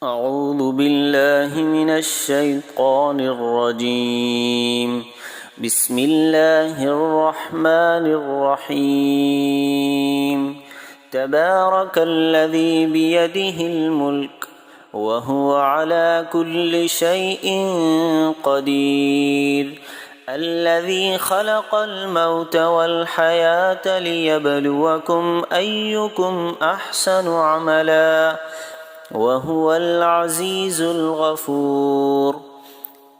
أعوذ بالله من الشيطان الرجيم. بسم الله الرحمن الرحيم. تبارك الذي بيده الملك وهو على كل شيء قدير. الذي خلق الموت والحياة ليبلوكم أيكم أحسن عملا وهو العزيز الغفور.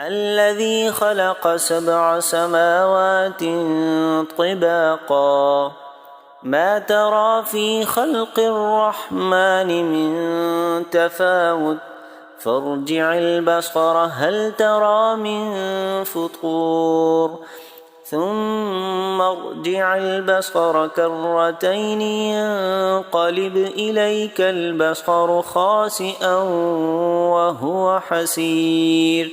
الذي خلق 7 سماوات طباقا ما ترى في خلق الرحمن من تفاوت فارجع البصر هل ترى من فطور ثم ارجع البصر كرتين ينقلب إليك البصر خاسئا وهو حسير.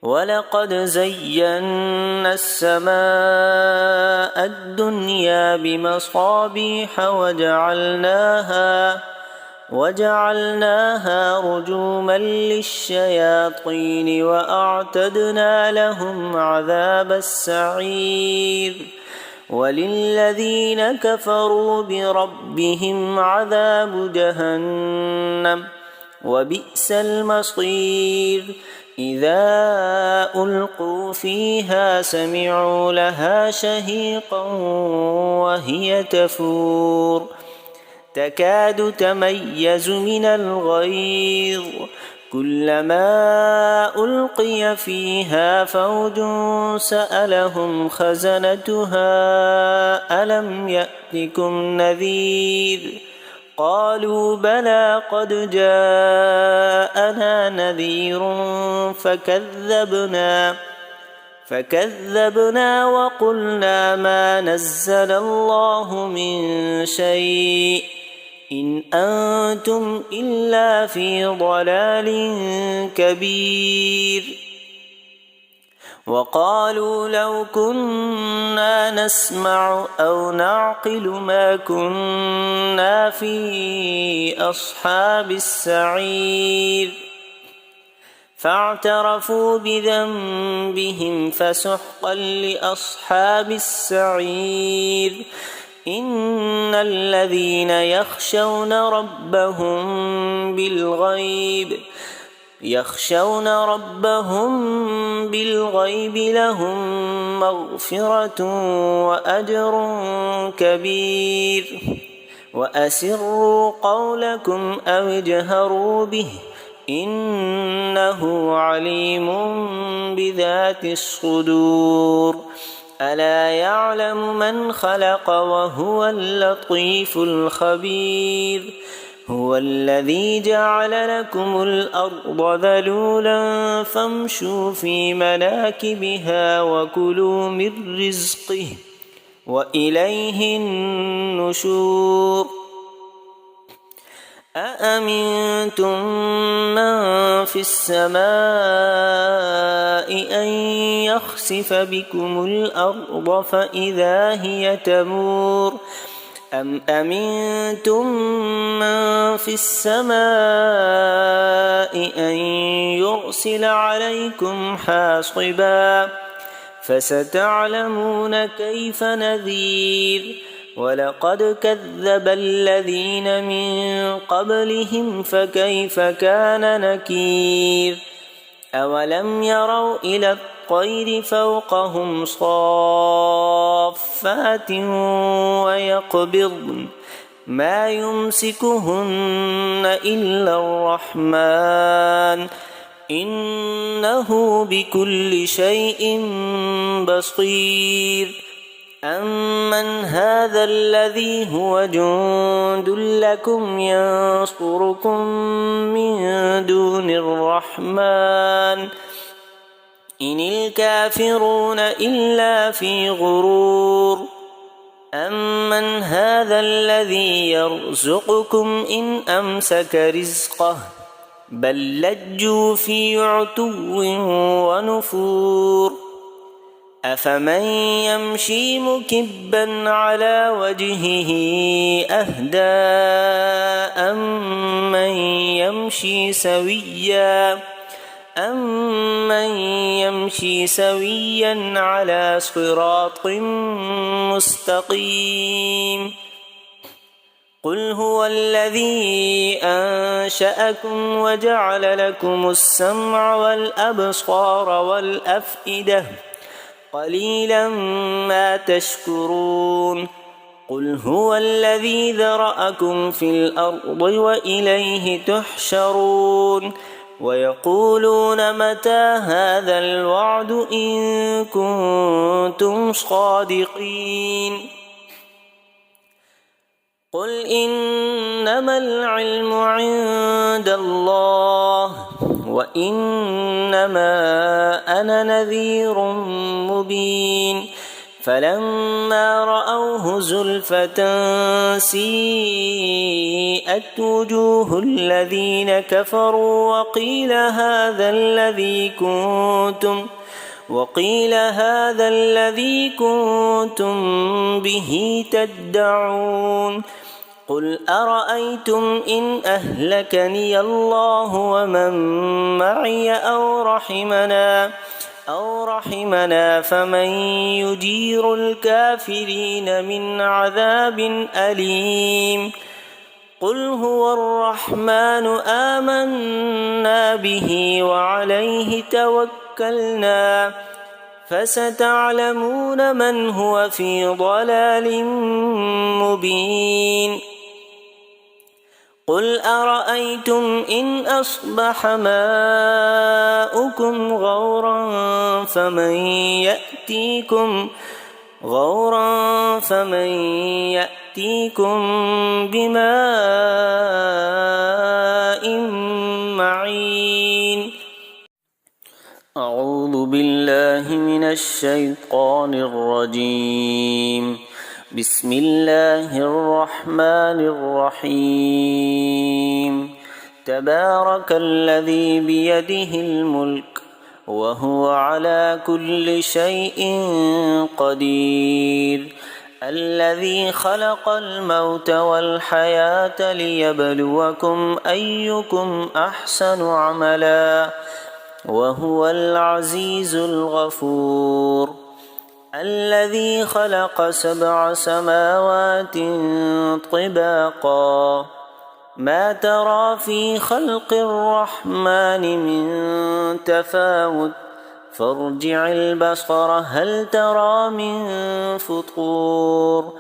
ولقد زينا السماء الدنيا بمصابيح وجعلناها رجوما للشياطين وأعتدنا لهم عذاب السعير. وللذين كفروا بربهم عذاب جهنم وبئس المصير. إذا ألقوا فيها سمعوا لها شهيقا وهي تفور تكاد تميز من الغيظ كلما ألقي فيها فوج سألهم خزنتها ألم يأتكم نذير قالوا بلى قد جاءنا نذير فكذبنا وقلنا ما نزل الله من شيء إن أنتم إلا في ضلال كبير. وقالوا لو كنا نسمع أو نعقل ما كنا في أصحاب السعير فاعترفوا بذنبهم فسحقا لأصحاب السعير. إن الذين يخشون ربهم بالغيب لهم مغفرة وأجر كبير. وأسروا قولكم أو اجهروا به إنه عليم بذات الصدور. ألا يعلم من خلق وهو اللطيف الخبير. هو الذي جعل لكم الأرض ذلولا فامشوا في مناكبها وكلوا من رزقه وإليه النشور. أأمنتم من في السماء أن يخسف بكم الأرض فإذا هي تمور أم أمنتم من في السماء أن يرسل عليكم حاصبا فستعلمون كيف نذير. ولقد كذب الذين من قبلهم فكيف كان نكير. أولم يروا إلى الطير فوقهم صافات ويقبضن ما يمسكهن إلا الرحمن إنه بكل شيء بصير. أمن هذا الذي هو جند لكم ينصركم من دون الرحمن إن الكافرون إلا في غرور. أمن هذا الذي يرزقكم إن أمسك رزقه بل لجوا في عتو ونفور. أفمن يمشي مكبا على وجهه أهدى أمن يمشي سويا على صراط مستقيم قل هو الذي أنشأكم وجعل لكم السمع والأبصار والأفئدة قليلا ما تشكرون قل هو الذي ذرأكم في الأرض وإليه تحشرون ويقولون متى هذا الوعد إن كنتم صادقين قل إنما العلم عند الله وإنما أنا نذير مبين فلما رأوه زلفة سيئت وجوه الذين كفروا وقيل هذا الذي كنتم به تدعون قل أرأيتم إن أهلكني الله ومن معي أو رحمنا فمن يجير الكافرين من عذاب أليم قل هو الرحمن آمنا به وعليه توكلنا فستعلمون من هو في ضلال مبين قل أرأيتم إن أصبح ماؤكم غورا فمن يأتيكم بماء معين أعوذ بالله من الشيطان الرجيم بسم الله الرحمن الرحيم تبارك الذي بيده الملك وهو على كل شيء قدير الذي خلق الموت والحياة ليبلوكم أيكم أحسن عملا وهو العزيز الغفور الذي خلق 7 سماوات طباقا ما ترى في خلق الرحمن من تفاوت فارجع البصر هل ترى من فطور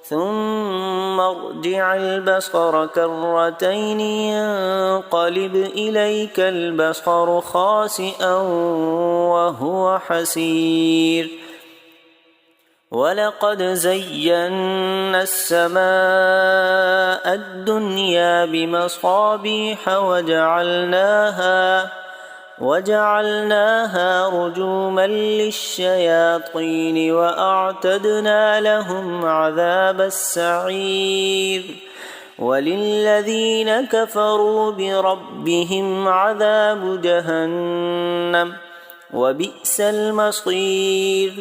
ثم ارجع البصر كرتين ينقلب إليك البصر خاسئا وهو حسير ولقد زينا السماء الدنيا بمصابيح وجعلناها رجوما للشياطين وأعتدنا لهم عذاب السعير وللذين كفروا بربهم عذاب جهنم وبئس المصير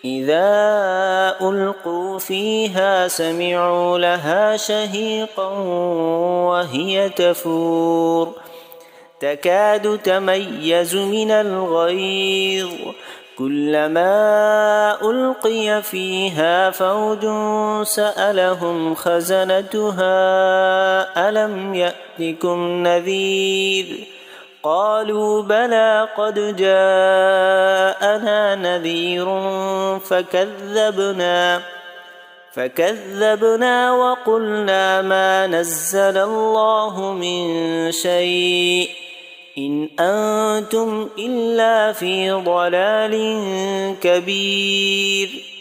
إذا ألقوا فيها سمعوا لها شهيقا وهي تفور تكاد تميز من الغيظ كلما ألقي فيها فوج سألهم خزنتها ألم يأتكم نذير قالوا بلى قد جاءنا نذير فكذبنا وقلنا ما نزل الله من شيء إن أنتم إلا في ضلال كبير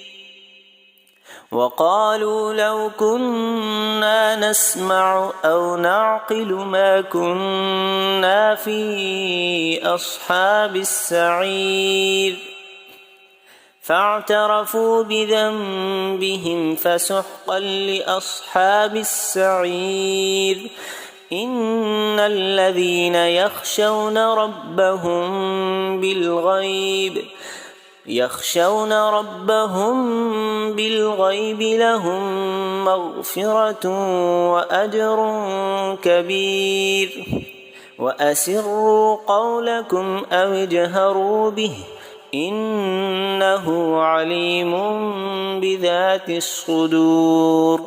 وقالوا لو كنا نسمع أو نعقل ما كنا في أصحاب السعير فاعترفوا بذنبهم فسحقا لأصحاب السعير إن الذين يخشون ربهم بالغيب يخشون ربهم بالغيب لهم مغفرة وأجر كبير وأسروا قولكم أو اجهروا به إنه عليم بذات الصدور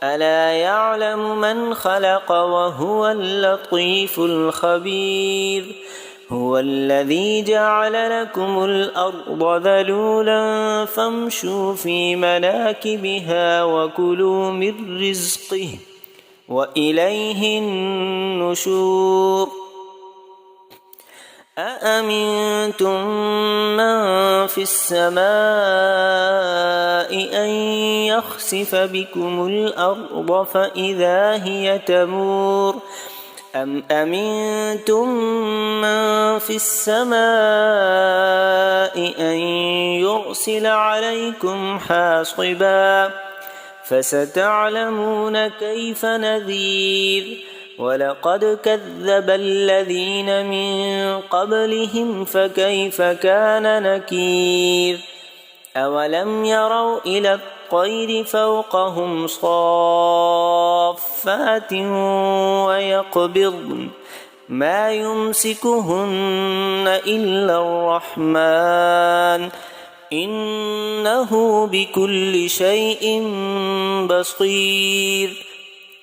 ألا يعلم من خلق وهو اللطيف الخبير هو الذي جعل لكم الأرض ذلولا فامشوا في مناكبها وكلوا من رزقه وإليه النشور أأمنتم من في السماء أن يخسف بكم الأرض فإذا هي تمور أم أمنتم من في السماء أن يرسل عليكم حاصبا فستعلمون كيف نذير ولقد كذب الذين من قبلهم فكيف كان نكير أولم يروا إلى الطير فوقهم صافات ويقبضن ما يمسكهن إلا الرحمن إنه بكل شيء بصير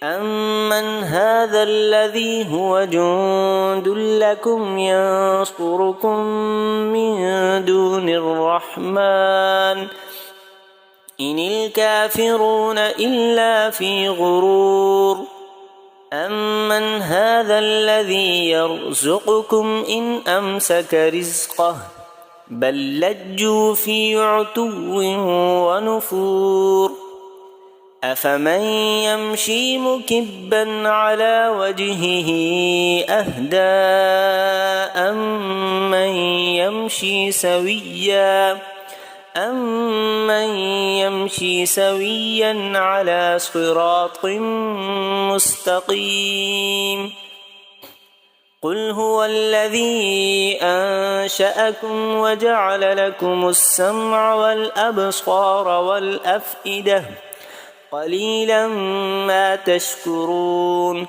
أمن هذا الذي هو جند لكم ينصركم من دون الرحمن إن الكافرون إلا في غرور أمن هذا الذي يرزقكم إن أمسك رزقه بل لجوا في عتو ونفور أفمن يمشي مكبا على وجهه أهدى أمن يمشي سويا على صراط مستقيم قل هو الذي أنشأكم وجعل لكم السمع والأبصار والأفئدة قليلا ما تشكرون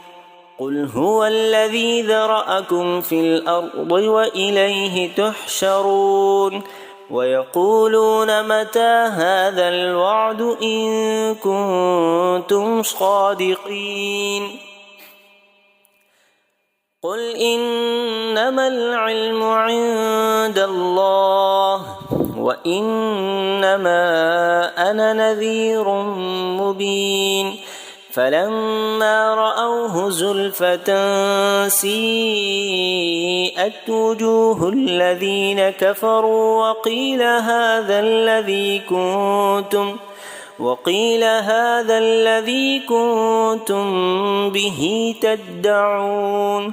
قل هو الذي ذرأكم في الأرض وإليه تحشرون ويقولون متى هذا الوعد إن كنتم صادقين قل إنما العلم عند الله وإنما أنا نذير مبين فلما رأوه زلفة سيئت وجوه الذين كفروا وقيل هذا الذي كنتم به تدعون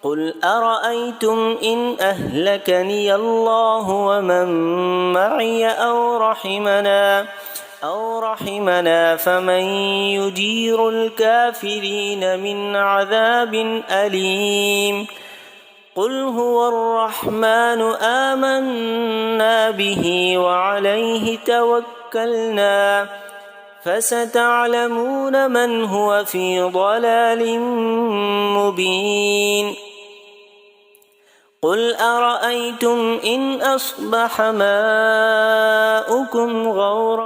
قل أرأيتم إن أهلكني الله ومن معي أو رحمنا فمن يجير الكافرين من عذاب أليم قل هو الرحمن آمنا به وعليه توكلنا فستعلمون من هو في ضلال مبين قل أرأيتم إن أصبح ماؤكم غورا